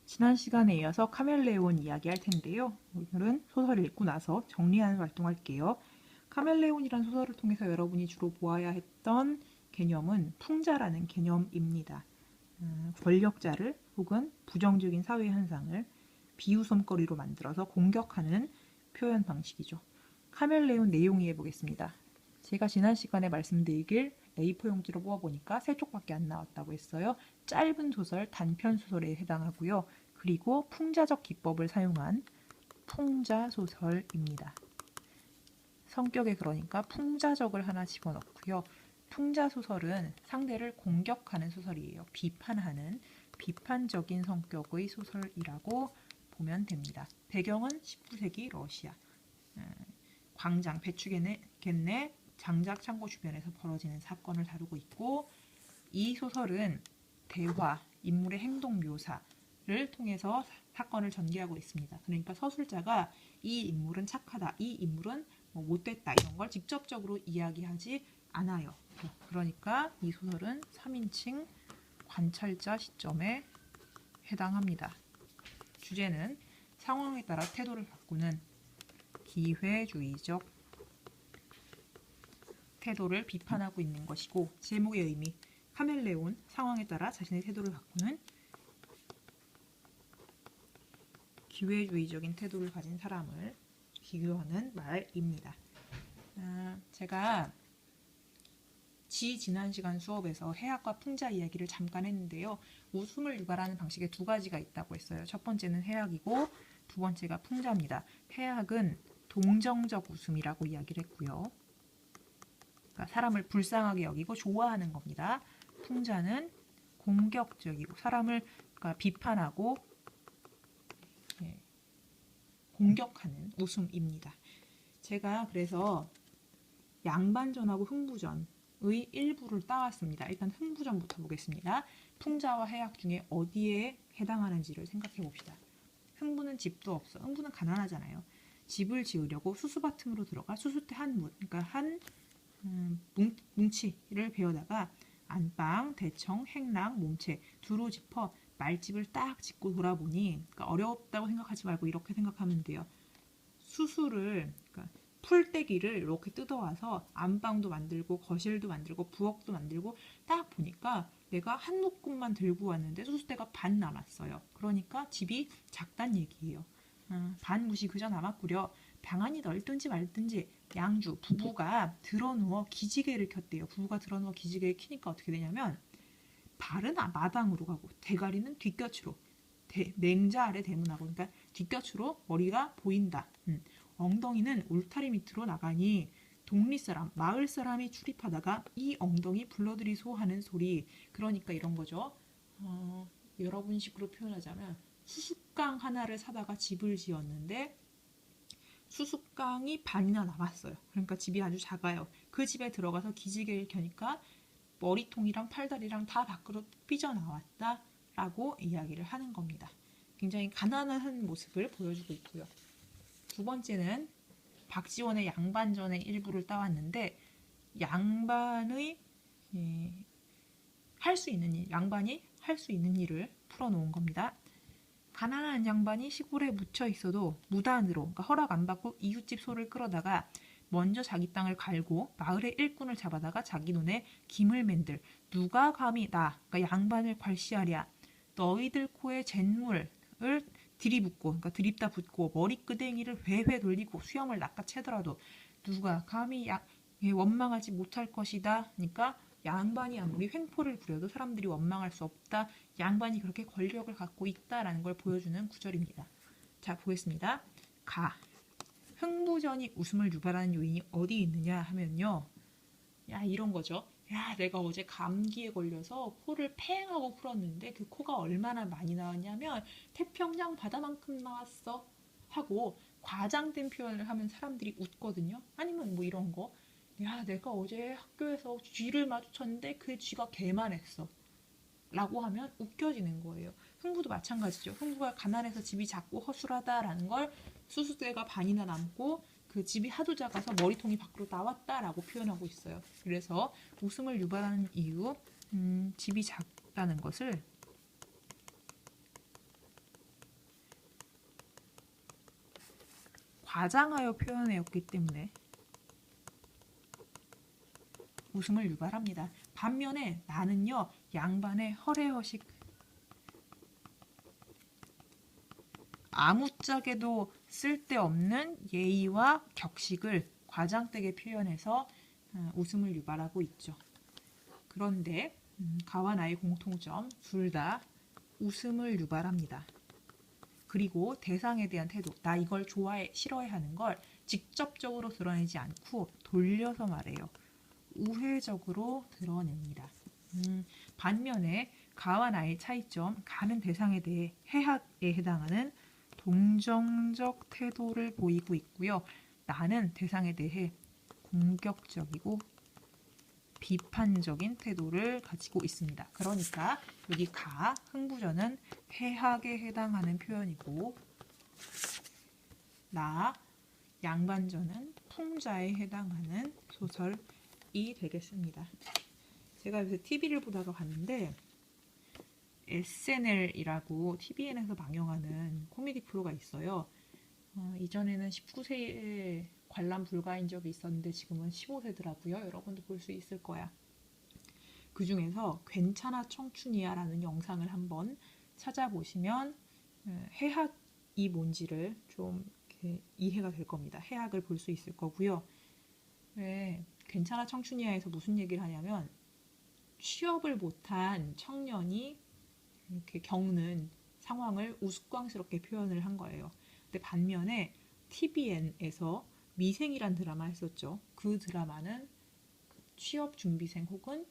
지난 시간에 이어서 카멜레온 이야기 할 텐데요. 오늘은 소설을 읽고 나서 정리하는 활동할게요. 카멜레온이란 소설을 통해서 여러분이 주로 보아야 했던 개념은 풍자라는 개념입니다. 권력자를 혹은 부정적인 사회 현상을 비웃음거리로 만들어서 공격하는 표현 방식이죠. 카멜레온 내용 이해해 보겠습니다. 제가 지난 시간에 말씀드리길 A4 용지로 뽑아보니까 3쪽밖에 안 나왔다고 했어요. 짧은 소설, 단편 소설에 해당하고요. 그리고 풍자적 기법을 사용한 풍자 소설입니다. 성격에 그러니까 풍자적을 하나 집어넣고요. 풍자 소설은 상대를 공격하는 소설이에요. 비판하는 비판적인 성격의 소설이라고 보면 됩니다. 배경은 19세기 러시아. 광장 배추겠네 장작 창고 주변에서 벌어지는 사건을 다루고 있고, 이 소설은 대화, 인물의 행동 묘사를 통해서 사건을 전개하고 있습니다. 그러니까 서술자가 이 인물은 착하다, 이 인물은 못됐다 이런 걸 직접적으로 이야기하지 않아요. 그러니까 이 소설은 3인칭 관찰자 시점에 해당합니다. 주제는 상황에 따라 태도를 바꾸는 기회주의적 태도를 비판하고 있는 것이고, 제목의 의미, 카멜레온, 상황에 따라 자신의 태도를 바꾸는 기회주의적인 태도를 가진 사람을 비교하는 말입니다. 제가 지난 시간 수업에서 해학과 풍자 이야기를 잠깐 했는데요. 웃음을 유발하는 방식에 2가지가 있다고 했어요. 첫 번째는 해학이고 두 번째가 풍자입니다. 해학은 동정적 웃음이라고 이야기를 했고요. 그러니까 사람을 불쌍하게 여기고 좋아하는 겁니다. 풍자는 공격적이고 사람을 그러니까 비판하고 공격하는 웃음입니다. 제가 그래서 양반전하고 흥부전의 일부를 따왔습니다. 일단 흥부전부터 보겠습니다. 풍자와 해학 중에 어디에 해당하는지를 생각해 봅시다. 흥부는 집도 없어. 흥부는 가난하잖아요. 집을 지으려고 수수밭으로 들어가 수수대 한 문, 그러니까 한 뭉치를 베어다가 안방, 대청, 행랑, 몸체 두루 짚어 말집을 딱 짓고 돌아보니, 그러니까 어렵다고 생각하지 말고 이렇게 생각하면 돼요. 수수를 그러니까 풀떼기를 이렇게 뜯어와서 안방도 만들고 거실도 만들고 부엌도 만들고 딱 보니까 내가 한 묶음만 들고 왔는데 수수대가 반 남았어요. 그러니까 집이 작단 얘기예요. 반 무시 그저 남았구려. 방안이 넓든지 말든지 양주 부부가 드러누워 기지개를 켰대요. 부부가 드러누워 기지개를 켜니까 어떻게 되냐면 발은 마당으로 가고 대가리는 뒷곁으로, 맹자 아래 대문하고, 그러니까 뒷곁으로 머리가 보인다. 엉덩이는 울타리 밑으로 나가니 동리사람, 마을 사람이 출입하다가 이 엉덩이 불러들이소 하는 소리. 그러니까 이런 거죠. 여러분식으로 표현하자면 수수깡 하나를 사다가 집을 지었는데 수수깡이 반이나 남았어요. 그러니까 집이 아주 작아요. 그 집에 들어가서 기지개를 켜니까 머리통이랑 팔다리랑 다 밖으로 삐져나왔다 라고 이야기를 하는 겁니다. 굉장히 가난한 모습을 보여주고 있고요. 두 번째는 박지원의 양반전의 일부를 따왔는데, 양반의 할 수 있는 일, 양반이 할 수 있는 일을 풀어놓은 겁니다. 가난한 양반이 시골에 묻혀 있어도 무단으로, 그러니까 허락 안 받고 이웃집 소를 끌어다가 먼저 자기 땅을 갈고 마을의 일꾼을 잡아다가 자기 눈에 김을 맨들. 누가 감히 나, 그러니까 양반을 괄시하랴. 너희들 코에 잿물을 들이붓고, 그러니까 들이다 붓고 머리끄댕이를 회회 돌리고 수염을 낚아채더라도 누가 감히 원망하지 못할 것이다. 그러니까 양반이 아무리 횡포를 부려도 사람들이 원망할 수 없다. 양반이 그렇게 권력을 갖고 있다라는 걸 보여주는 구절입니다. 자, 보겠습니다. 흥부전이 웃음을 유발하는 요인이 어디 있느냐 하면요. 이런 거죠. 내가 어제 감기에 걸려서 코를 팽하고 풀었는데 그 코가 얼마나 많이 나왔냐면 태평양 바다만큼 나왔어 하고 과장된 표현을 하면 사람들이 웃거든요. 아니면 뭐 이런 거. 내가 어제 학교에서 쥐를 마주쳤는데 그 쥐가 개만했어 라고 하면 웃겨지는 거예요. 흥부도 마찬가지죠. 흥부가 가난해서 집이 작고 허술하다라는 걸 수수대가 반이나 남고 그 집이 하도 작아서 머리통이 밖으로 나왔다라고 표현하고 있어요. 그래서 웃음을 유발하는 이유, 집이 작다는 것을 과장하여 표현하였기 때문에 웃음을 유발합니다. 반면에 나는요, 양반의 허례허식 아무짝에도 쓸데없는 예의와 격식을 과장되게 표현해서 웃음을 유발하고 있죠. 그런데 가와 나의 공통점 둘 다 웃음을 유발합니다. 그리고 대상에 대한 태도, 나 이걸 좋아해, 싫어해 하는 걸 직접적으로 드러내지 않고 돌려서 말해요. 우회적으로 드러냅니다. 반면에 가와 나의 차이점, 가는 대상에 대해 해학에 해당하는 동정적 태도를 보이고 있고요. 나는 대상에 대해 공격적이고 비판적인 태도를 가지고 있습니다. 그러니까 여기 가, 흥부전은 해학에 해당하는 표현이고 나, 양반전은 풍자에 해당하는 소설이 되겠습니다. 제가 요새 TV를 보다가 봤는데 SNL이라고 TVN에서 방영하는 코미디 프로가 있어요. 이전에는 19세에 관람 불가인 적이 있었는데 지금은 15세더라고요. 여러분도 볼 수 있을 거야. 그 중에서 괜찮아 청춘이야 라는 영상을 한번 찾아보시면 해학이 뭔지를 좀 이렇게 이해가 될 겁니다. 해학을 볼 수 있을 거고요. 왜 괜찮아 청춘이야에서 무슨 얘기를 하냐면 취업을 못한 청년이 이렇게 겪는 상황을 우스꽝스럽게 표현을 한 거예요. 근데 반면에 TVN에서 미생이란 드라마 했었죠. 그 드라마는 취업 준비생 혹은